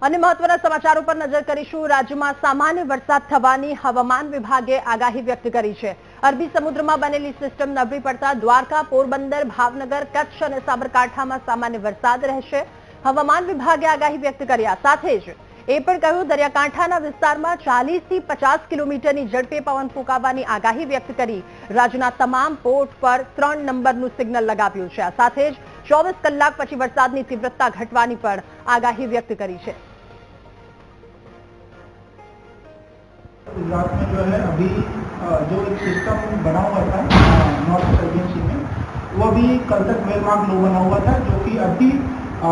અને મહત્વના સમાચારો પર નજર કરીશું। રાજ્યમાં સામાન્ય વરસાદ થવાની હવામાન વિભાગે આગાહી વ્યક્ત કરી છે। અરબી સમુદ્રમાં બનેલી સિસ્ટમ નબળી પડતા દ્વારકા, પોરબંદર, ભાવનગર, કચ્છ અને સાબરકાંઠામાં સામાન્ય વરસાદ રહેશે। હવામાન વિભાગે આગાહી વ્યક્ત કર્યા સાથે જ એ પણ કહ્યું દરિયાકાંઠાના વિસ્તારમાં 40 થી 50 કિલોમીટરની ઝડપે પવન ફૂંકાવાની આગાહી વ્યક્ત કરી રાજ્યના તમામ પોર્ટ પર 3 નંબરનું સિગ્નલ લગાવ્યું છે। આ સાથે જ 24 કલાક પછી વરસાદની તીવ્રતા ઘટવાની પણ આગાહી વ્યક્ત કરી છે। गुजरात में जो है अभी जो एक सिस्टम बना हुआ था नॉर्थ ईस्ट सी में, वो अभी कल तक वेल मार्क लो बना हुआ था, जो कि अभी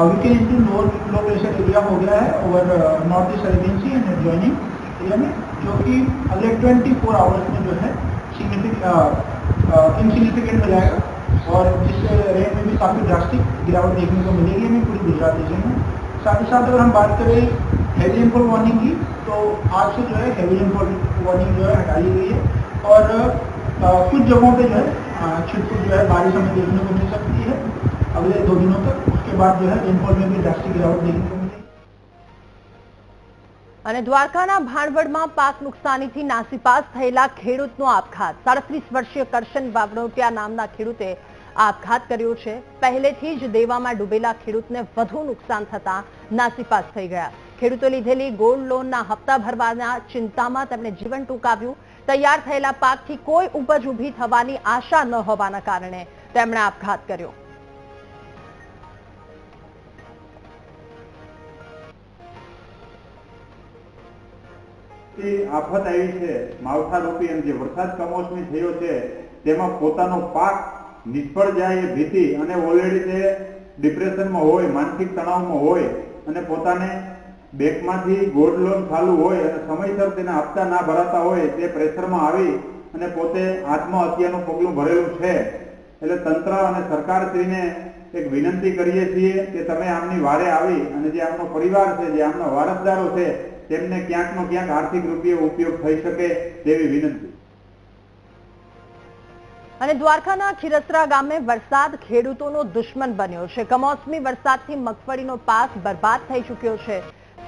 weakened into low pressure area हो गया है over north east Arabian sea and adjoining area में, जो कि अगले 24 आवर्स में जो है इनसिग्निफिकेंट हो जाएगा और जिससे रेट में भी काफ़ी ड्रास्टिक गिरावट देखने को मिलेगी हमें पूरी गुजरात रीजन में। साथ ही साथ अगर हम बात करें हैवी रेनफॉल वार्निंग की, तो आज से जो है हैवी रेनफॉल वार्निंग जो है हटा ली गई है और कुछ जगहों पे जो है छिटपुट जो है बारिश हमें देखने को मिल सकती है अगले 2 दिनों तक। उसके बाद जो है रेनफॉल में भी ड्रास्टिक गिरावट देखने को मिलेगी। અને દ્વારકાના ભાણવડમાં પાક નુકસાનીથી નાસીપાસ થયેલા ખેડૂતનો આપઘાત। 37 વર્ષીય કરશન વાવણોટિયા નામના ખેડૂતે આપઘાત કર્યો છે। પહેલેથી જ દેવામાં ડૂબેલા ખેડૂતને વધુ નુકસાન થતા નાસીપાસ થઈ ગયા। ખેડૂતો લીધેલી ગોલ્ડ લોનના હપ્તા ભરવાના ચિંતામાં તેમણે જીવન ટૂંકાવ્યું। તૈયાર થયેલા પાકથી કોઈ ઉપજ ઊભી થવાની આશા ન હોવાના કારણે તેમણે આપઘાત કર્યો। આફત આવી છે માવઠારૂપી અને જે વરસાદ કમોસમી થયો છે તેમાં પોતાનો પાક નિષ્ફળ જાય એ ભીતિ અને ઓલરેડી તે ડિપ્રેશનમાં હોય, માનસિક તણાવમાં હોય અને પોતાને બેંકમાંથી ગોલ્ડ લોન ચાલુ હોય અને સમયસર તેના હપ્તા ના ભરાતા હોય તે પ્રેશરમાં આવી અને પોતે આત્મહત્યાનું પગલું ભરેલું છે। એટલે તંત્ર અને સરકારશ્રીને એક વિનંતી કરીએ છીએ કે તમે આમની વારે આવી અને જે આમનો પરિવાર છે, જે આમના વારસદારો છે, તેમને ક્યાંકનો ક્યાંક આર્થિક રૂપિયો ઉપયોગ થઈ શકે તેવી વિનંતી। અને દ્વારકાના ખીરસરા ગામે વરસાદ ખેડૂતોનો દુશ્મન બન્યો છે। કમોસમી વરસાદથી મગફળીનો પાક બરબાદ થઈ ચૂક્યો છે।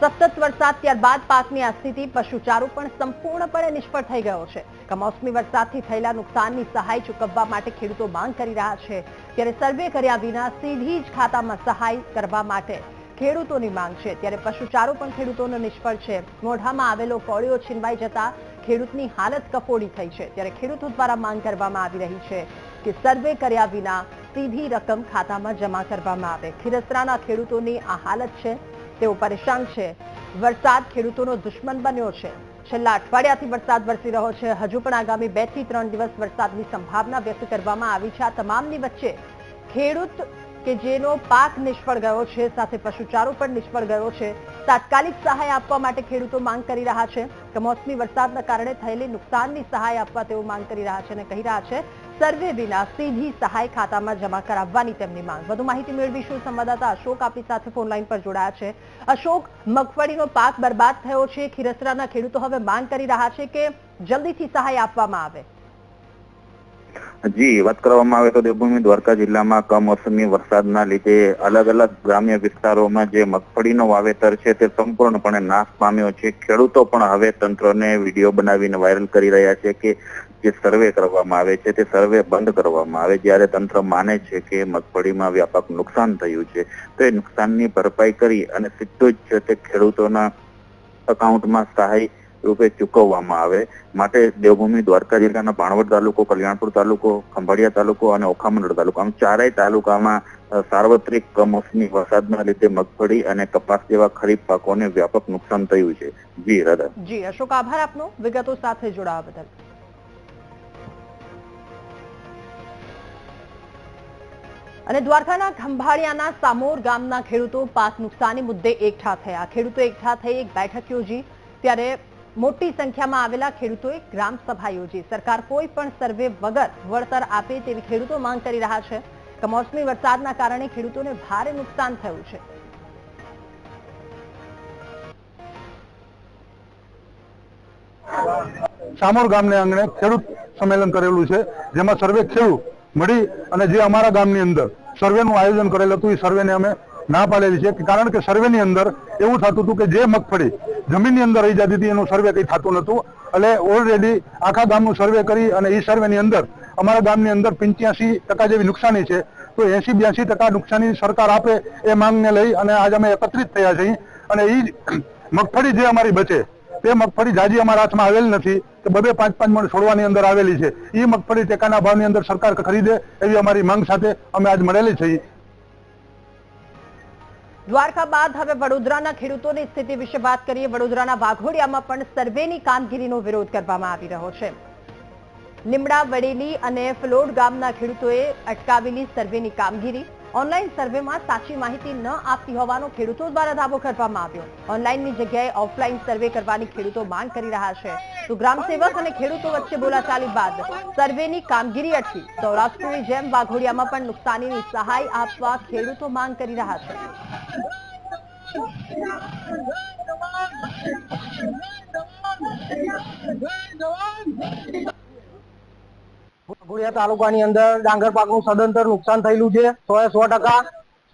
સતત વરસાદ ત્યારબાદ પાકની આ સ્થિતિ પશુચારો પણ સંપૂર્ણપણે નિષ્ફળ થઈ ગયો છે। કમોસમી વરસાદથી થયેલા નુકસાનની સહાય ચૂકવવા માટે ખેડૂતો માંગ કરી રહ્યા છે, ત્યારે સર્વે કર્યા વિના સીધી જ ખાતામાં સહાય કરવા માટે ખેડૂતોની માંગ છે। ત્યારે પશુચારો પણ ખેડૂતોનો નિષ્ફળ છે। મોઢામાં આવેલો કોળિયો છીનવાઈ જતા ખેડૂતની હાલત કફોડી થઈ છે। ત્યારે ખેડૂતો દ્વારા માંગ કરવામાં આવી રહી છે કે સર્વે કર્યા વિના સીધી રકમ ખાતામાં જમા કરવામાં આવે। ખીરસરાના ખેડૂતોની આ હાલત છે, તેઓ પરેશાન છે। વરસાદ ખેડૂતોનો દુશ્મન બન્યો છે। છેલ્લા અઠવાડિયાથી વરસાદ વરસી રહ્યો છે। હજુ પણ આગામી 2 થી 3 દિવસ વરસાદની સંભાવના વ્યક્ત કરવામાં આવી છે। આ તમામની વચ્ચે ખેડૂત કે જેનો પાક નિષ્ફળ ગયો છે, સાથે પશુચારો પણ નિષ્ફળ ગયો છે, તાત્કાલિક સહાય આપવા માટે ખેડૂતો માંગ કરી રહ્યા છે। કમોસમી વરસાદના કારણે થયેલી નુકસાનની સહાય આપવા તેઓ માંગ કરી રહ્યા છે અને કહી રહ્યા છે સર્વે વિના સીધી સહાય ખાતામાં જમા કરાવવાની તેમની માંગ। વધુ માહિતી મેળવીશું। સંવાદદાતા અશોક આપણી સાથે ફોન લાઈન પર જોડાયા છે। અશોક, મગફળીનો પાક બરબાદ થયો છે। ખીરસરાના ખેડૂતો હવે માંગ કરી રહ્યા છે કે જલ્દીથી સહાય આપવામાં આવે। जी, बात કરવામાં આવે તો દેવભૂમિ દ્વારકા જિલ્લામાં કમોસમી વરસાદના લીધે અલગ અલગ ગ્રામ્ય વિસ્તારોમાં જે મગફળીનો વાવેતર છે તે સંપૂર્ણપણે નાશ પામ્યો છે। ખેડૂતો પણ હવે તંત્રને વિડીયો બનાવીને વાયરલ કરી રહ્યા છે કે જે સર્વે કરવામાં આવે છે તે સર્વે બંધ કરવામાં આવે। જ્યારે તંત્ર માને છે કે મગફળીમાં વ્યાપક નુકસાન થયું છે તો એ નુકસાનની ભરપાઈ કરી અને સીધું જ તે ખેડૂતોના અકાઉન્ટમાં સહાય રૂપે ચૂકવવામાં આવે। માટે દેવભૂમિ દ્વારકા જિલ્લાના ભાણવડ તાલુકો, કલ્યાણપુર તાલુકો, ખંભાળિયા તાલુકો અને ઓખામંડળ તાલુકો આમ ચારેય તાલુકામાં સાર્વત્રિક કમોસમી વરસાદના લીધે મગફળી અને કપાસ જેવા ખરીફ પાકોને વ્યાપક નુકસાન થયું છે। જી રાધા। જી અશોક, આભાર આપનો વિગતો સાથે જોડાવા બદલ। અને દ્વારકાના ખંભાળિયાના સામોર ગામના ખેડૂતો પાક નુકસાની મુદ્દે એકઠા થયા। ખેડૂતો એકઠા થઈ એક બેઠક યોજી, ત્યારે મોટી સંખ્યામાં આવેલા ખેડૂતોએ ગ્રામ સભા યોજી। સરકાર કોઈ પણ સર્વે વગર વળતર આપે તેવી ખેડૂતો માંગ કરી રહ્યા છે। કમોસમી વરસાદના કારણે ખેડૂતોને ભારે નુકસાન થયું છે। સામોર ગામને આંગણે ખેડૂત સંમેલન કરેલું છે, જેમાં સર્વે ખેડૂત મળી અને જે અમારા ગામની અંદર સર્વેનું આયોજન કરેલું હતું એ સર્વેને અમે ના પાડેલી છે, કારણ કે સર્વેની અંદર એવું થતું હતું કે જે મગફળી જમીનની અંદર રહી જતી હતી એનું સર્વે કંઈ થતું નહોતું. એટલે ઓલરેડી આખા ગામનું સર્વે કરી અને એ સર્વેની અંદર અમારા ગામની અંદર 85% જેવી નુકસાની છે. તો 80-82% નુકસાની સરકાર આપે એ માંગને લઈ અને આજે અમે એકત્રિત થયા છીએ. અને એ મગફળી જે અમારી બચે તે મગફળી જાજી અમારા હાથમાં આવેલ નથી કે 2-5 મણ છોડવાની અંદર આવેલી છે. એ મગફળી ટેકાના ભાવની અંદર સરકાર ખરીદે એવી અમારી માંગ સાથે અમે આજ મળેલી છીએ. દ્વારકા બાદ હવે વડોદરાના ખેડૂતોની સ્થિતિ વિશે વાત કરીએ. વડોદરાના વાઘોડિયામાં પણ સર્વેની કામગીરીનો વિરોધ કરવામાં આવી રહ્યો છે. લીમડા, વડેલી અને ફલોડ ગામના ખેડૂતોએ અટકાવેલી સર્વેની કામગીરી. ઓનલાઈન સર્વેમાં સાચી માહિતી ન આપતી હોવાનો ખેડૂતો દ્વારા દાવો કરવામાં આવ્યો. ઓનલાઈનની જગ્યાએ ઓફલાઈન સર્વે કરવાની ખેડૂતો માંગ કરી રહ્યા છે. તો ગ્રામસેવક અને ખેડૂતો વચ્ચે બોલાચાલી બાદ સર્વેની કામગીરી અટકી. સૌરાષ્ટ્રની જેમ વાઘોડિયામાં પણ નુકસાનીની સહાય આપવા ખેડૂતો માંગ કરી રહ્યા છે. વાઘોડિયા તાલુકાની અંદર ડાંગર પાકનું સદંતર નુકસાન થયેલું છે. 100%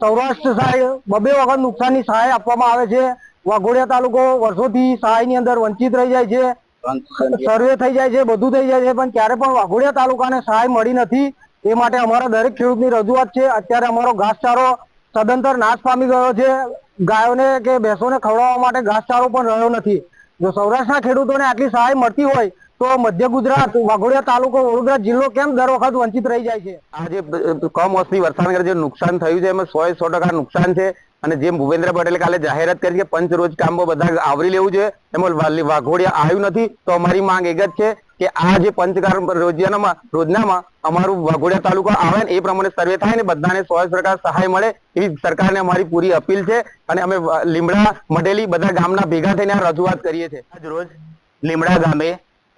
સૌરાષ્ટ્ર સાઈડ 2 વખત નુકસાનની સહાય આપવામાં આવે છે. વાઘોડિયા તાલુકો વર્ષોથી સહાયની અંદર વંચિત રહી જાય છે. સર્વે થઈ જાય છે, બધું થઈ જાય છે, પણ ક્યારે પણ વાઘોડિયા તાલુકાને સહાય મળી નથી. એ માટે અમારા દરેક ખેડૂતની રજૂઆત છે. અત્યારે અમારો ઘાસચારો સદંતર નાશ પામી ગયો છે. ગાયોને કે ભેંસોને ખવડાવવા માટે ઘાસચારો પણ રહ્યો નથી. જો સૌરાષ્ટ્રના ખેડૂતોને આટલી સહાય મળતી હોય તો મધ્ય ગુજરાત, વાઘોડિયા તાલુકો, વડોદરા જિલ્લો કેમ દર વખત વંચિત રહી જાય છે? આજે કમોસમી વરસાદને જે નુકસાન થયું છે એમાં 100% નુકસાન છે. અને જેમ ભૂપેન્દ્ર પટેલે કાલે જાહેરાત કરી કે પંચ રોજ કામો બધા આવરી લેવું છે, એમાં વાઘોડિયા આવ્યું નથી. તો અમારી માંગ એક જ છે કે આ જે પંચકામ રોજનામાં અમારું વાઘોડિયા તાલુકો આવે ને એ પ્રમાણે સર્વે થાય ને બધાને 100% સહાય મળે એવી સરકારને અમારી પૂરી અપીલ છે. અને અમે લીમડા, મઢેલી બધા ગામના ભેગા થઈને આ રજૂઆત કરીએ છીએ. આજ રોજ લીમડા ગામે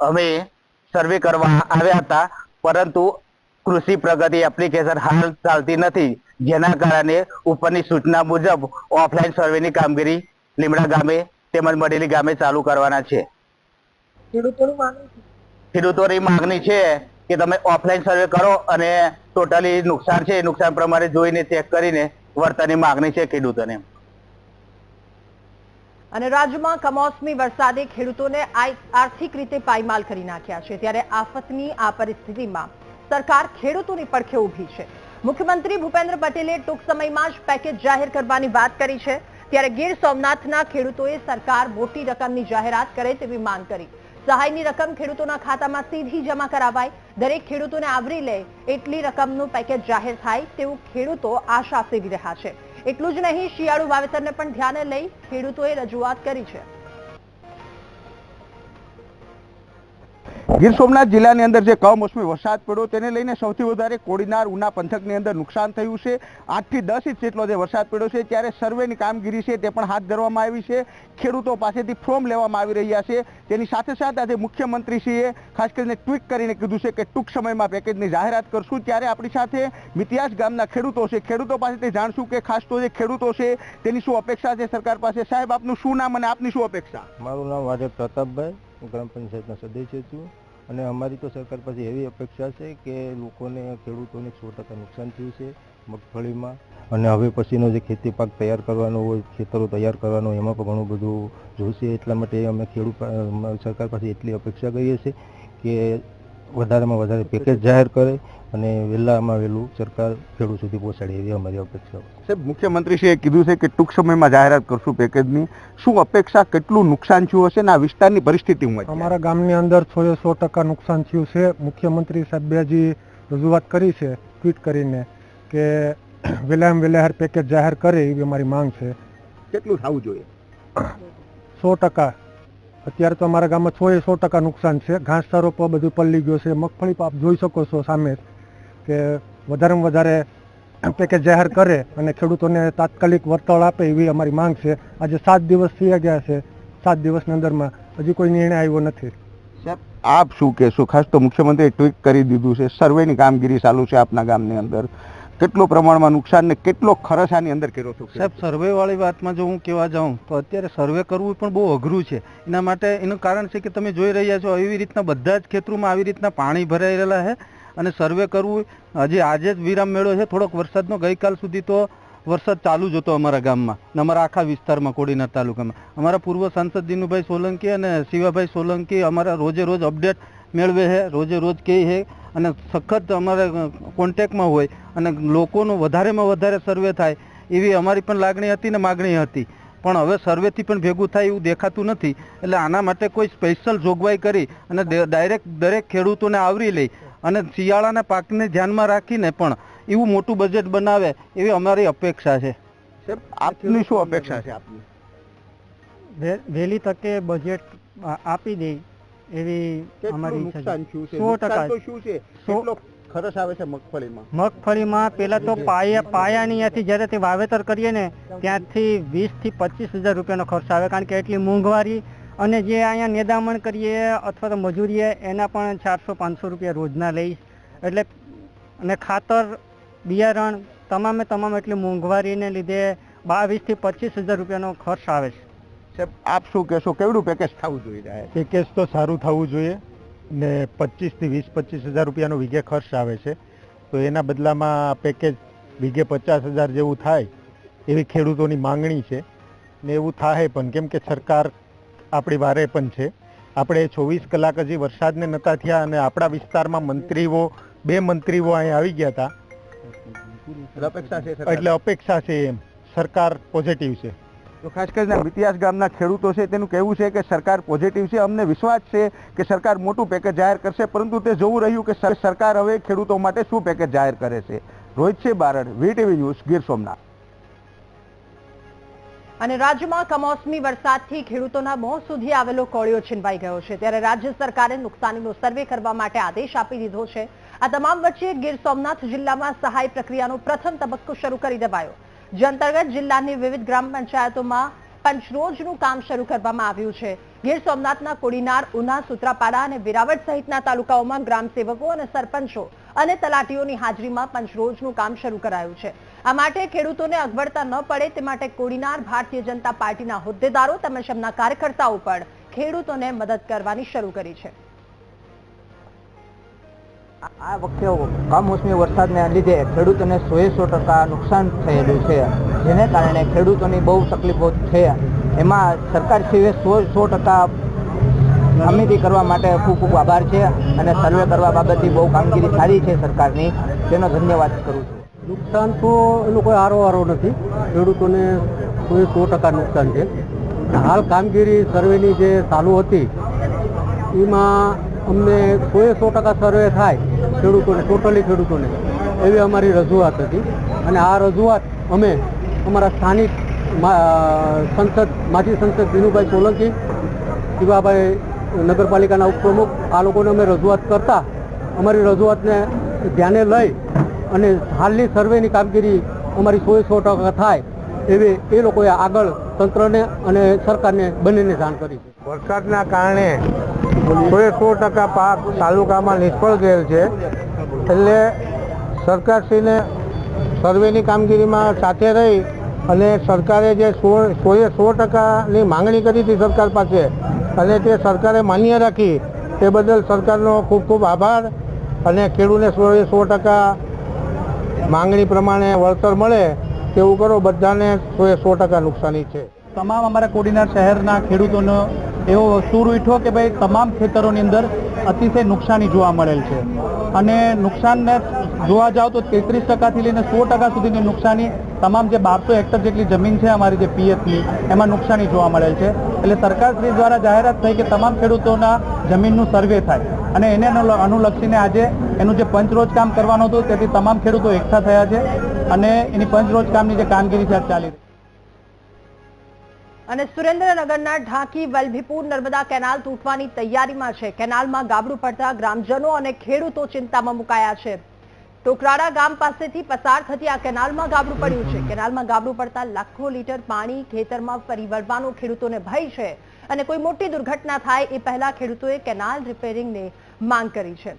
અમે સર્વે કરવા આવ્યા હતા, પરંતુ કૃષિ પ્રગતિ એપ્લિકેશન હાલ ચાલતી નથી, જેના કારણે ઉપરની સૂચના મુજબ ઓફલાઈન સર્વેની કામગીરી લીમડા ગામે તેમજ મઢેલી ગામે ચાલુ કરવાના છે. ખેડૂતોની માંગણી છે કે તમે ઓફલાઈન સર્વે કરો અને ટોટલી નુકસાન છે નુકસાન પ્રમાણે જોઈને ચેક કરીને વળતરની માંગણી છે ખેડૂતોને. અને રાજ્યમાં કમોસમી વરસાદે ખેડૂતોને આર્થિક રીતે પાયમાલ કરી નાખ્યા છે. ત્યારે આફતની આ પરિસ્થિતિમાં સરકાર ખેડૂતોની પડખે ઊભી છે. મુખ્યમંત્રી ભૂપેન્દ્ર પટેલે ટૂંક સમયમાં જ પેકેજ જાહેર કરવાની વાત કરી છે. ત્યારે ગીર સોમનાથના ખેડૂતોએ સરકાર મોટી રકમની જાહેરાત કરે તેવી માંગ કરી. સહાયની રકમ ખેડૂતોના ખાતામાં સીધી જમા કરાવાય, દરેક ખેડૂતોને આવરી લે એટલી રકમનું પેકેજ જાહેર થાય તેવું ખેડૂતો આશા સેવી રહ્યા છે. એટલું જ નહીં, શિયાળુ વાવેતરને પણ ધ્યાને લઈ ખેડૂતોએ રજૂઆત કરી છે. ગીર સોમનાથ જિલ્લાની અંદર જે કમોસમી વરસાદ પડ્યો તેને લઈને સૌથી વધારે કોડીનાર, ઉના પંથકની અંદર નુકસાન થયું છે. 8 થી 10 ઇંચ જેટલો જે વરસાદ પડ્યો છે. ત્યારે સર્વેની કામગીરી છે તે પણ હાથ ધરવામાં આવી છે. ખેડૂતો પાસેથી ફોર્મ લેવામાં આવી રહ્યા છે. તેની સાથે સાથે આજે મુખ્યમંત્રીશ્રીએ ખાસ કરીને ટ્વીટ કરીને કીધું છે કે ટૂંક સમયમાં પેકેજની જાહેરાત કરશું. ત્યારે આપણી સાથે મિતિયાસ ગામના ખેડૂતો છે. ખેડૂતો પાસેથી જાણશું કે ખાસ તો જે ખેડૂતો છે તેની શું અપેક્ષા છે સરકાર પાસે. સાહેબ, આપનું શું નામ અને આપની શું અપેક્ષા? મારું નામ વાજર પ્રતાપભાઈ, હું ગ્રામ પંચાયતના સદસ્ય છું. અને અમારી તો સરકાર પાસે એવી અપેક્ષા છે કે લોકોને, ખેડૂતોને 100% નુકસાન થયું છે મગફળીમાં. અને હવે પછીનો જે ખેતી પાક તૈયાર કરવાનો હોય, ખેતરો તૈયાર કરવાનો, એમાં પણ ઘણું બધું જોશે. એટલા માટે અમે સરકાર પાસે એટલી અપેક્ષા કરીએ છીએ કે વધારેમાં વધારે પેકેજ જાહેર કરે અને વહેલામાં વહેલું સરકાર ખેડૂત સુધી પહોંચાડે એવી અમારી અપેક્ષા. સાહેબ, મુખ્યમંત્રીશ્રીએ કીધું છે કે ટૂંક સમયમાં જાહેરાત કરશું પેકેજની. શું અપેક્ષા, કેટલું નુકસાન થયું હશે ને આ વિસ્તારની પરિસ્થિતિ હું? અમારા ગામની અંદર 100% નુકસાન થયું છે. મુખ્યમંત્રી સાહેબે હજી રજૂઆત કરી છે ટ્વીટ કરીને કે વહેલામાં વહેલા પેકેજ જાહેર કરે એવી અમારી માંગ છે. કેટલું થવું જોઈએ? 100%. અત્યારે તો અમારા ગામમાં 100% નુકસાન છે. ઘાસચારો પર બધું પલળી ગયો છે. મગફળી આપ જોઈ શકો છો સામે કે વધારેમાં વધારે પેકેજ જાહેર કરે અને ખેડૂતોને તાત્કાલિક વળતર આપે એવી અમારી માંગ છે. આજે 7 દિવસ થઈ ગયા છે. 7 દિવસની અંદરમાં હજી કોઈ નિર્ણય આવ્યો નથી. સાહેબ, આપ શું કહેશો? ખાસ તો મુખ્યમંત્રીએ ટ્વીટ કરી દીધું છે, સર્વેની કામગીરી ચાલુ છે આપના ગામની અંદર. કેટલો પ્રમાણમાં નુકસાન ને કેટલો ખર્ચ આની અંદર કર્યો છો? સાહેબ, સર્વે વાળી વાતમાં જો હું કહેવા જાઉં તો અત્યારે સર્વે કરવું પણ બહુ અઘરું છે. એના માટે એનું કારણ છે કે તમે જોઈ રહ્યા છો એવી રીતના બધા જ ખેતરોમાં આવી રીતના પાણી ભરાઈ રહેલા છે અને સર્વે કરવું હજી આજે જ વિરામ મેળો છે. થોડોક વરસાદનો ગઈકાલ સુધી તો વરસાદ ચાલુ જ હતો અમારા ગામમાં અને અમારા આખા વિસ્તારમાં કોડીનાર તાલુકામાં. અમારા પૂર્વ સાંસદ દિનુભાઈ સોલંકી અને શિવાભાઈ સોલંકી અમારા રોજે રોજ અપડેટ મેળવે છે, રોજે રોજ કહે છે અને સખત અમારે કોન્ટેક્ટમાં હોય અને લોકોનો વધારેમાં વધારે સર્વે થાય એવી અમારી પણ લાગણી હતી ને માગણી હતી. પણ હવે સર્વેથી પણ ભેગું થાય એવું દેખાતું નથી. એટલે આના માટે કોઈ સ્પેશિયલ જોગવાઈ કરી અને ડાયરેક્ટ દરેક ખેડૂતોને આવરી લઈ અને શિયાળાના પાકને ધ્યાનમાં રાખીને પણ એવું મોટું બજેટ બનાવે એવી અમારી અપેક્ષા છે. આપની શું અપેક્ષા છે? વહેલી તકે બજેટ આપી દે એવી અમારી નુકસાન શું છે? 100% શું છે? કેટલો ખર્ચ આવે છે મગફળીમાં? મગફળીમાં પેલા તો પાયાની ત્યાંથી જ્યારે તે વાવેતર કરીએ ને ત્યાંથી 20,000 થી 25,000 રૂપિયાનો ખર્ચ આવે, કારણ કે એટલી મોંઘવારી અને જે અહીંયા નિદામણ કરીએ અથવા તો મજૂરીએ એના પણ 400-500 રૂપિયા રોજના લઈ. એટલે અને ખાતર બિયારણ તમામ એટલી મોંઘવારીને લીધે 22,000 થી 25,000 રૂપિયાનો ખર્ચ આવે છે. આપ શું કહેશો, કેવડું પેકેજ થવું જોઈએ? પેકેજ તો સારું થવું જોઈએ ને 25,000 થી 25,000 રૂપિયાનો વીઘે ખર્ચ આવે છે, તો એના બદલામાં પેકેજ વીઘે 50,000 જેવું થાય એવી ખેડૂતોની માંગણી છે ને એવું થાય પણ, કેમ કે સરકાર આપણી વારે પણ છે. આપણે 24 કલાક હજી વરસાદને નતા થયા અને આપણા વિસ્તારમાં મંત્રીઓ 2 મંત્રીઓ અહીં આવી ગયા હતા એટલે અપેક્ષા છે એમ સરકાર પોઝિટિવ છે. તો ખાસ કરીને મિતિયાસ ગામના ખેડૂતો છે તેનું કહેવું છે કે સરકાર પોઝિટિવ છે. અમને વિશ્વાસ છે કે સરકાર મોટું પેકેજ જાહેર કરશે, પરંતુ તે જોવું રહ્યું કે સરકાર હવે ખેડૂતો માટે શું પેકેજ જાહેર કરે છે. Rohit Barad, VTV news, Gir Somnath. અને રાજ્યમાં કમોસમી વરસાદથી ખેડૂતોના મોં સુધી આવેલો કોળિયો છીનવાઈ ગયો છે, ત્યારે રાજ્ય સરકારે નુકસાનીનો સર્વે કરવા માટે આદેશ આપી દીધો છે. આ તમામ વચ્ચે ગીર સોમનાથ જિલ્લામાં સહાય પ્રક્રિયાનો પ્રથમ તબક્કો શરૂ કરી દેવાયો, જે અંતર્ગત જિલ્લાની વિવિધ ગ્રામ પંચાયતોમાં પંચરોજનું કામ શરૂ કરવામાં આવ્યું છે. ગીર સોમનાથના કોડીનાર, ઉના, સુત્રાપાડા અને વેરાવળ સહિતના તાલુકાઓમાં ગ્રામસેવકો અને સરપંચો અને તલાટીઓની હાજરીમાં પંચરોજનું કામ શરૂ કરાયું છે. આ માટે ખેડૂતોને અગવડતા ન પડે તે માટે કોડીનાર ભારતીય જનતા પાર્ટીના હોદ્દેદારો તેમજ તેમના કાર્યકર્તાઓ પણ ખેડૂતોને મદદ કરવાની શરૂ કરી છે. આ વખતે કમોસમી વરસાદને લીધે ખેડૂતોને 100% નુકસાન થયેલું છે, જેને કારણે ખેડૂતોની બહુ તકલીફો છે. એમાં સરકારશ્રીએ 100% અમીરી કરવા માટે ખૂબ ખૂબ આભાર છે અને સર્વે કરવા બાબતથી બહુ કામગીરી સારી છે સરકારની, તેનો ધન્યવાદ કરું છું. નુકસાન તો એનો કોઈ આરો નથી, ખેડૂતોને 100% નુકસાન છે. હાલ કામગીરી સર્વેની જે ચાલુ હતી એમાં અમને 100% સર્વે થાય ખેડૂતોને, ટોટલી ખેડૂતોને, એવી અમારી રજૂઆત હતી. અને આ રજૂઆત અમે અમારા સ્થાનિક માજી સંસદ દિનુભાઈ સોલંકી, શિવાભાઈ નગરપાલિકાના ઉપપ્રમુખ, આ લોકોને અમે રજૂઆત કરતા અમારી રજૂઆતને ધ્યાને લઈ અને હાલની સર્વેની કામગીરી અમારી 100% થાય એવી એ લોકોએ આગળ તંત્રને અને સરકારને બંનેને જાણ કરી છે. વરસાદના કારણે 100% પાક તાલુકામાં નિષ્ફળ ગયેલ છે, એટલે સરકારશ્રીને સર્વેની કામગીરીમાં સાથે રહી અને સરકારે જે 100%ની માંગણી કરી હતી સરકાર પાસે અને તે સરકારે માન્ય રાખી તે બદલ સરકારનો ખૂબ ખૂબ આભાર. અને ખેડૂતને 100% માંગણી પ્રમાણે વળતર મળે તેવું કરો, બધાને 100% નુકસાની છે. તમામ અમારા કોડીનાર શહેરના ખેડૂતોનો એવો સૂર ઉઠ્યો કે ભાઈ તમામ ખેતરોની અંદર અતિશય નુકસાની જોવા મળેલ છે અને નુકસાનને જોવા જાવ તો 33% લઈને 100% સુધીની નુકસાની તમામ જે 1200 હેક્ટર જેટલી જમીન છે અમારી જે પીએચની એમાં નુકસાની જોવા મળેલ છે. એટલે સરકારશ્રી દ્વારા જાહેરાત થઈ કે તમામ ખેડૂતોના જમીનનું સર્વે થાય અને એને અનુલક્ષીને આજે એનું જે પંચરોજ કામ કરવાનું હતું તેથી તમામ ખેડૂતો એકઠા થયા છે અને એની પંચરોજ કામની જે કામગીરી છે ચાલી રહી. અને સુરેન્દ્રનગરના ઢાંકી વલ્લભીપુર નર્મદા કેનાલ તૂટવાની તૈયારીમાં છે. કેનાલમાં ગાબડું પડતા ગ્રામજનો અને ખેડૂતો ચિંતામાં મુકાયા છે. ટોકરાડા ગામ પાસેથી પસાર થતી આ કેનાલમાં ગાબડું પડ્યું છે. કેનાલમાં ગાબડું પડતા લાખો લીટર પાણી ખેતરમાં ફરી વળવાનો ખેડૂતોને ભય છે અને કોઈ મોટી દુર્ઘટના થાય એ પહેલા ખેડૂતોએ કેનાલ રિપેરિંગની માંગ કરી છે.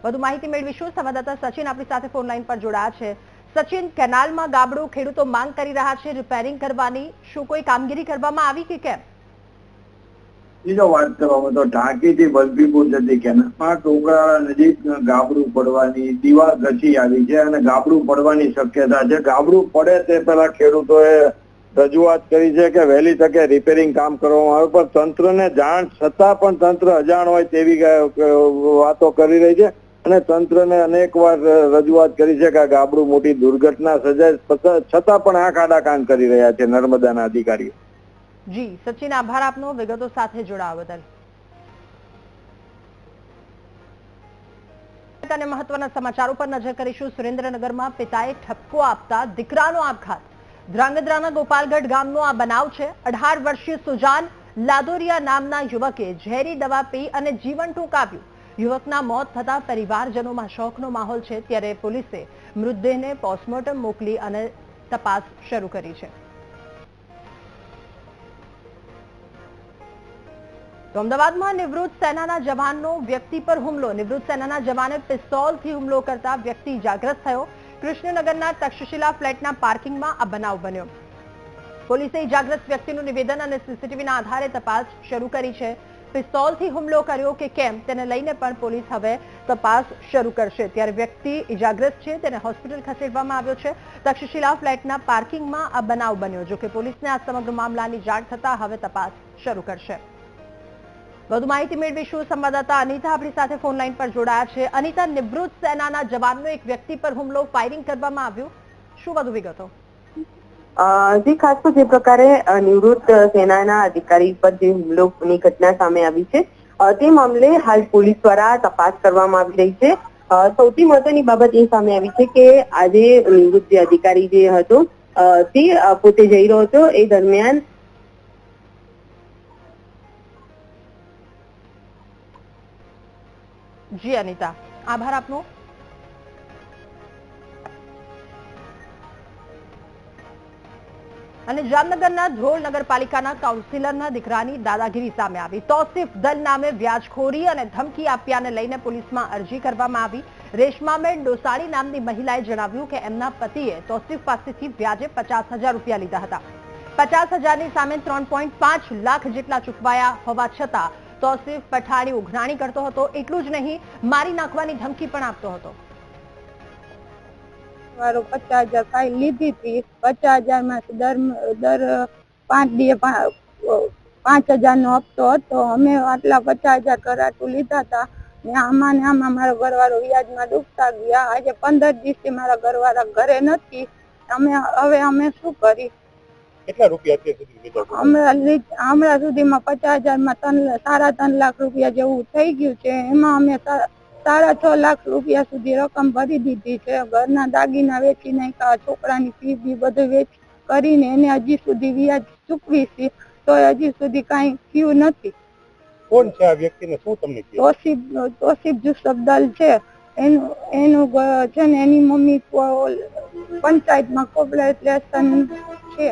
વધુ માહિતી મેળવીશું. સંવાદદાતા સચિન આપણી સાથે ફોન લાઈન પર જોડાયા છે. સચિન, કેનાલમાં ગાબડું ખેડૂતો માંગ કરી રહ્યા છે રિપેરિંગ કરવાની, શું કોઈ કામગીરી કરવામાં આવી કે કેમ? બીજો વાત કરવામાં તો ઢાંકીથી બલબીપુર જતી કેનાલમાં ટોકરાળા નજીક ગાબડું પડવાની દીવાલ ઘસી આવી છે અને ગાબડું પડવાની શક્યતા છે. ગાબડું પડે તે પહેલા ખેડૂતોએ રજૂઆત કરી છે કે વહેલી તકે રિપેરિંગ કામ કરવામાં આવે, પણ તંત્રને જાણ છતાં પણ તંત્ર અજાણ હોય તેવી વાતો કરી રહી છે અને તંત્રને અનેકવાર રજૂઆત કરી છે કે આ ગાબડું મોટી દુર્ઘટના સર્જાય, છતાં પણ આંખ આડા કાન કરી રહ્યા છે નર્મદાના અધિકારીઓ. જી સચિન, આભાર આપનો વિગતો સાથે જોડાવા બદલ. અને મહત્વના સમાચારો પર નજર કરીશું. સુરેન્દ્રનગરમાં પિતાએ ઠપકો આપતા દીકરાનો આપઘાત. ધ્રાંગધ્રાના ગોપાલગઢ ગામનો આ બનાવ છે. 18 વર્ષીય સુજાન લાદોરિયા નામના યુવકે ઝેરી દવા પી અને જીવન ટૂંકાવ્યું. યુવકના મોત થતા પરિવારજનોમાં શોકનો માહોલ છે. ત્યારે પોલીસે મૃતદેહને પોસ્ટમોર્ટમ મોકલી અને તપાસ શરૂ કરી છે. તો અમદાવાદમાં નિવૃત્ત સેનાના જવાનનો વ્યક્તિ પર હુમલો. નિવૃત્ત સેનાના જવાને પિસ્તોલથી હુમલો કરતા વ્યક્તિ ઇજાગ્રસ્ત થયો. કૃષ્ણનગરના તક્ષશિલા ફ્લેટના પાર્કિંગમાં આ બનાવ બન્યો. પોલીસે ઇજાગ્રસ્ત વ્યક્તિનું નિવેદન અને સીસીટીવીના આધારે તપાસ શરૂ કરી છે. પિસ્તોલથી હુમલો કર્યો કે કેમ તેને લઈને પણ પોલીસ હવે તપાસ શરૂ કરશે. ત્યારે વ્યક્તિ ઇજાગ્રસ્ત છે તેને હોસ્પિટલ ખસેડવામાં આવ્યો છે. તક્ષશિલા ફ્લેટના પાર્કિંગમાં આ બનાવ બન્યો. જોકે પોલીસને આ સમગ્ર મામલાની જાણ થતા હવે તપાસ શરૂ કરશે. વધુ માહિતી મેળવીશું. સંવાદદાતા અનિતા આપણી સાથે ફોન લાઈન પર જોડાયા છે. અનિતા, નિવૃત્ત સેનાના જવાનનો એક વ્યક્તિ પર હુમલો, ફાયરિંગ કરવામાં આવ્યું, શું વધુ વિગતો? જી, ખાસ તો જે પ્રકારે નિવૃત્ત સેનાના અધિકારી પર જે હુમલોની ઘટના સામે આવી છે તે મામલે હાલ પોલીસ દ્વારા તપાસ કરવામાં આવી રહી છે. સૌથી મહત્વની બાબત એ સામે આવી છે કે આજે નિવૃત્ત જે અધિકારી જે હતો તે પોતે જઈ રહ્યો હતો. એ દરમિયાન જી અનિતા, આભાર આપનો. અને જામનગરના ધ્રોળ નગરપાલિકાના કાઉન્સિલરના દીકરાની દાદાગીરી સામે આવી. તોસીફ દલ નામે વ્યાજખોરી અને ધમકી આપ્યાને લઈને પોલીસમાં અરજી કરવામાં આવી. રેશમાબેન ડોસાણી નામની મહિલાએ જણાવ્યું કે એમના પતિએ તોસીફ પાસેથી વ્યાજે 50,000 રૂપિયા લીધા હતા. 50,000ની સામે 3.5 લાખ જેટલા ચૂકવાયા હોવા છતાં તોસીફ પઠાણી ઉઘરાણી કરતો હતો. એટલું જ નહીં, મારી નાખવાની ધમકી પણ આપતો હતો. 50,000 ફાઇલ લીધી હતી. 50,000 માંથી દર 5 દિવસે 5,000 નો હપ્તો હતો. અમે આટલા 50,000 કરાટું લીધા હતા. આમાં ને આમાં મારો ઘરવાળો વ્યાજમાં ડૂબતા ગયા. આજે 15 દિવસથી મારા ઘરવાળા ઘરે નથી. અમે શું કરી? કેટલા રૂપિયા હમણાં સુધીમાં 50,000માં 3.5 લાખ રૂપિયા જેવું થઈ ગયું છે. એમાં અમે 6.5 લાખ રૂપિયા સુધી રકમ ભરી દીધી છે. ઘરના દાગીના વેચી નાખ્યા, છોકરાની ફી બી બધું વેચ કરીને એને હજી સુધી વ્યાજ ચૂકવી છે, તો હજી સુધી કઈ થયું નથી. કોણ છે આ વ્યક્તિને? શું તમને તોસીફ જુસબદલ છે. એનું છે ને એની મમ્મી પંચાયતમાં કોર્પોરેશન છે.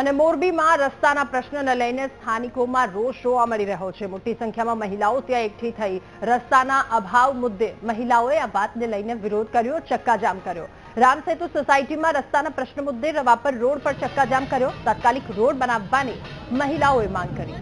અને મોરબીમાં રસ્તાના પ્રશ્નને લઈને સ્થાનિકોમાં રોષ જોવા મળી રહ્યો છે. મોટી સંખ્યામાં મહિલાઓ ત્યાં એકઠી થઈ રસ્તાના અભાવ મુદ્દે મહિલાઓએ આ વાતને લઈને વિરોધ કર્યો, ચક્કાજામ કર્યો. રામસેતુ સોસાયટીમાં રસ્તાના પ્રશ્ન મુદ્દે રવાપર રોડ પર ચક્કાજામ કર્યો. તાત્કાલિક રોડ બનાવવાની મહિલાઓએ માંગ કરી.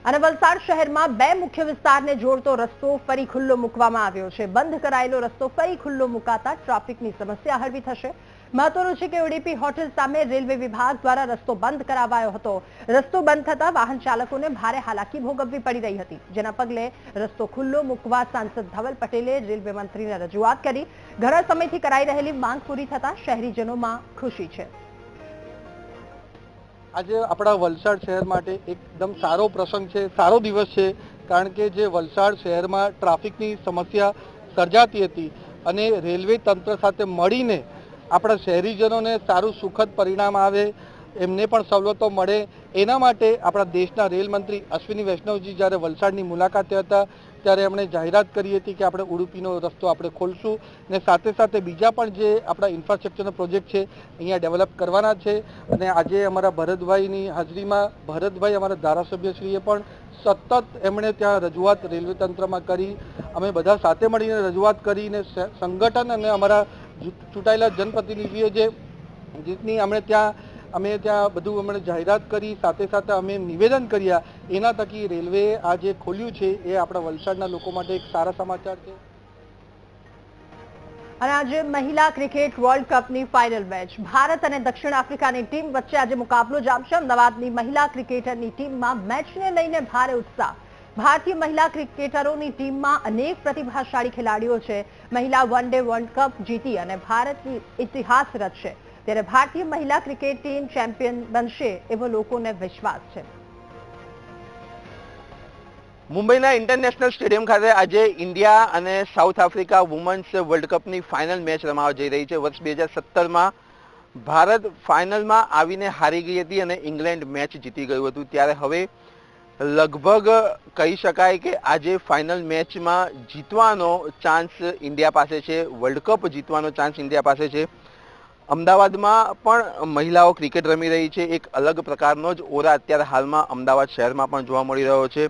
અને વલસાડ શહેરમાં 2 મુખ્ય વિસ્તારને જોડતો રસ્તો ફરી ખુલ્લો મૂકવામાં આવ્યો છે. બંધ કરાયેલો રસ્તો ફરી ખુલ્લો મુકાતા ટ્રાફિકની સમસ્યા હળવી થશે. મહત્વનું છે કે ઉડીપી હોટેલ સામે રેલવે વિભાગ દ્વારા રસ્તો બંધ કરાવાયો હતો. રસ્તો બંધ થતા વાહન ચાલકોને ભારે હાલાકી ભોગવવી પડી રહી હતી, જેના પગલે રસ્તો ખુલ્લો મૂકવા સાંસદ ધવલ પટેલે રેલવે મંત્રીને રજૂઆત કરી. ઘણા સમયથી કરાઈ રહેલી માંગ પૂરી થતા શહેરીજનોમાં ખુશી છે. આજે આપણા વલસાડ શહેર માટે એકદમ સારો પ્રસંગ છે, સારો દિવસ છે. કારણ કે જે વલસાડ શહેરમાં ટ્રાફિકની સમસ્યા સર્જાતી હતી અને રેલવે તંત્ર સાથે મળીને આપણા શહેરીજનોને સારું સુખદ પરિણામ આવે, એમને પણ સવલતો મળે, એના માટે આપણા દેશના રેલ મંત્રી અશ્વિની વૈષ્ણવજી જ્યારે વલસાડની મુલાકાતે હતા ત્યારે એમણે જાહેરાત કરી હતી કે આપણે ઉડુપીનો રસ્તો આપણે ખોલશું ને સાથે સાથે બીજા પણ જે આપણા ઇન્ફ્રાસ્ટ્રક્ચરનો પ્રોજેક્ટ છે અહીંયા ડેવલપ કરવાના છે. અને આજે અમારા ભરતભાઈની હાજરીમાં ભરતભાઈ અમારા ધારાસભ્યશ્રીએ પણ સતત એમણે ત્યાં રજૂઆત રેલવે તંત્રમાં કરી. અમે બધા સાથે મળીને રજૂઆત કરીને સંગઠન અને અમારા ચૂંટાયેલા જનપ્રતિનિધિઓ જે જીતની અમે ત્યાં બધું અમે જાહેરાત કરી, સાથે સાથે અમે નિવેદન કર્યા. એના થકી રેલવે આ જે ખોલ્યું છે એ આપણા વલસાડના લોકો માટે એક સારા સમાચાર છે. અને આજે મહિલા ક્રિકેટ વર્લ્ડ કપની ફાઇનલ મેચ ભારત અને દક્ષિણ આફ્રિકાની ટીમ વચ્ચે આજે મુકાબલો જામશે. અમદાવાદની મહિલા ક્રિકેટરની ટીમમાં મેચને લઈને ભારે ઉત્સાહ. ભારતીય મહિલા ક્રિકેટરોની ટીમમાં અનેક પ્રતિભાશાળી ખેલાડીઓ છે. મહિલા વન ડે વર્લ્ડ કપ જીતી અને ભારતની ઇતિહાસ રચશે, ત્યારે ભારતીય મહિલા ક્રિકેટ ટીમ ચેમ્પિયન બનશે એવો લોકોને વિશ્વાસ છે. મુંબઈના ઇન્ટરનેશનલ સ્ટેડિયમ ખાતે આજે ઇન્ડિયા અને સાઉથ આફ્રિકા વુમન્સ વર્લ્ડ કપની ફાઇનલ મેચ રમાવા જઈ રહી છે. વર્ષ 2017માં ભારત ફાઇનલમાં આવીને હારી ગઈ હતી અને ઇંગ્લેન્ડ મેચ જીતી ગયું હતું. ત્યારે હવે લગભગ કહી શકાય કે આજે ફાઇનલ મેચમાં જીતવાનો ચાન્સ ઇન્ડિયા પાસે છે, વર્લ્ડ કપ જીતવાનો ચાન્સ ઇન્ડિયા પાસે છે. અમદાવાદમાં પણ મહિલાઓ ક્રિકેટ રમી રહી છે. એક અલગ પ્રકારનો જ ઓરા અત્યારે હાલમાં અમદાવાદ શહેરમાં પણ જોવા મળી રહ્યો છે.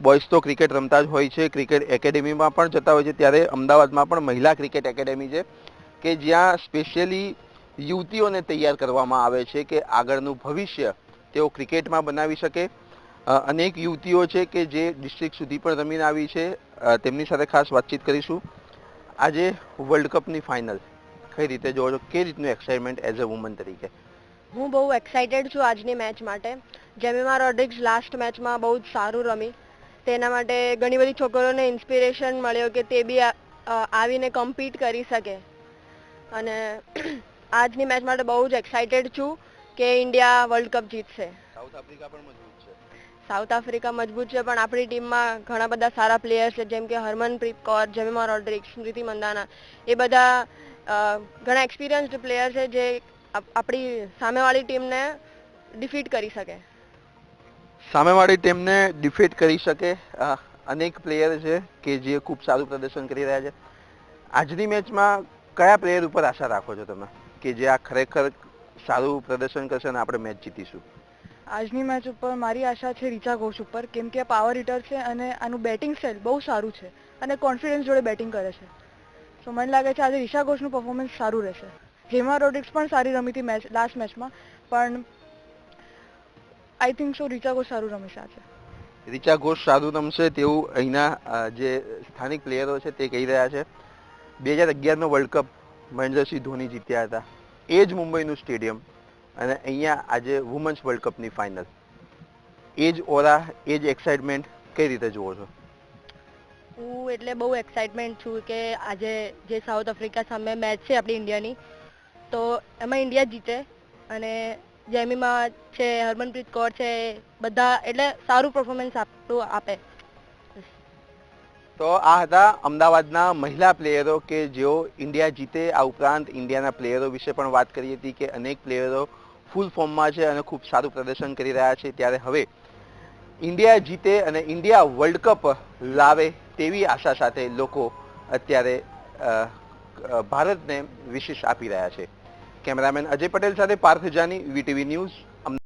બોયઝ તો ક્રિકેટ રમતા જ હોય છે, ક્રિકેટ એકેડેમીમાં પણ જતા હોય છે. ત્યારે અમદાવાદમાં પણ મહિલા ક્રિકેટ એકેડેમી છે કે જ્યાં સ્પેશિયલી યુવતીઓને તૈયાર કરવામાં આવે છે કે આગળનું ભવિષ્ય તેઓ ક્રિકેટમાં બનાવી શકે. અનેક યુવતીઓ છે કે જે ડિસ્ટ્રિક્ટ સુધી પણ રમીને આવી છે. તેમની સાથે ખાસ વાતચીત કરીશું. આજે વર્લ્ડ કપની ફાઇનલ કઈ રીતે જોવો છો, કઈ રીતનું એક્સાઇટમેન્ટ એઝ અ વુમન તરીકે? હું બહુ એક્સાઇટેડ છું આજની મેચ માટે. જેમિમા રોડ્રિગ્સ લાસ્ટ મેચમાં બહુ જ સારું રમી, તેના માટે ઘણી બધી છોકરીઓને ઇન્સ્પિરેશન મળ્યો કે તે બી આવીને કમ્પીટ કરી શકે. અને આજની મેચ માટે બહુ જ એક્સાઇટેડ છું કે ઇન્ડિયા વર્લ્ડ કપ જીતશે. સાઉથ આફ્રિકા પણ મજબૂત છે. સાઉથ આફ્રિકા મજબૂત છે, પણ આપણી ટીમમાં ઘણા બધા સારા પ્લેયર્સ છે, જેમ કે હરમનપ્રીત કૌર, જેમિમા રોડ્રિગ્સ, સ્મૃતિ મંદાના. એ બધા ઘણા એક્સપિરિયન્સ્ડ પ્લેયર છે જે આપણી સામેવાળી ટીમને ડિફીટ કરી શકે. સામેવાળી ટીમને ડિફીટ કરી શકે અનેક પ્લેયર છે કે જે ખૂબ સારું પ્રદર્શન કરી રહ્યા છે. આજની મેચમાં કયા પ્લેયર ઉપર આશા રાખો છો તમે કે જે આ ખરેખર સારું પ્રદર્શન કરશે અને આપણે મેચ જીતીશું? આજની મેચ ઉપર મારી આશા છે રીચા ઘોષ ઉપર, કેમ કે પાવર હિટર છે અને આનું બેટિંગ સ્ટાઇલ બહુ સારું છે અને કોન્ફિડન્સ જોડે બેટિંગ કરે છે. સો મને લાગે છે આજે રીચા ઘોષનું પરફોર્મન્સ સારું રહેશે. જેમિમા રોડ્રિગ્સ પણ સારી રમી હતી લાસ્ટ મેચમાં, પણ આઈ થિંક સો રીચા ઘોષ સારું રમશે આજે. રીચા ઘોષ સારું રમશે તેવું અહીંના જે સ્થાનિક પ્લેયરો છે તે કહી રહ્યા છે. 2011નો વર્લ્ડ કપ મહેન્દ્રસિંહ ધોની જીત્યા હતા, એ જ મુંબઈનું સ્ટેડિયમ, અને અહીંયા આજે વુમન્સ વર્લ્ડ કપની ફાઇનલ. એ જ ઓરા, એ જ એક્સાઇટમેન્ટ કઈ રીતે જુઓ છો? હું એટલે બહુ એક્સાઇટમેન્ટ છું કે આજે જે સાઉથ આફ્રિકા સામે મેચ છે આપણી ઇન્ડિયાની, તો એમાં ઇન્ડિયા જીતે અને જેમિમા છે, હરમનપ્રીત કૌર છે, બધા એટલે સારું પરફોર્મન્સ આપણું આપે. તો આ હતા અમદાવાદના મહિલા પ્લેયરો કે જેઓ ઇન્ડિયા જીતે. આ ઉપરાંત ઇન્ડિયાના પ્લેયરો વિશે પણ વાત કરી હતી કે અનેક પ્લેયરો ફૂલ ફોર્મમાં છે અને ખૂબ સારું પ્રદર્શન કરી રહ્યા છે. ત્યારે હવે ઇન્ડિયા જીતે અને ઇન્ડિયા વર્લ્ડ કપ લાવે તેવી આશા સાથે લોકો અત્યારે ભારતને વિશેષ આપી રહ્યા છે. કેમેરામેન અજય પટેલ સાથે પાર્થ જાની, વીટીવી ન્યૂઝ,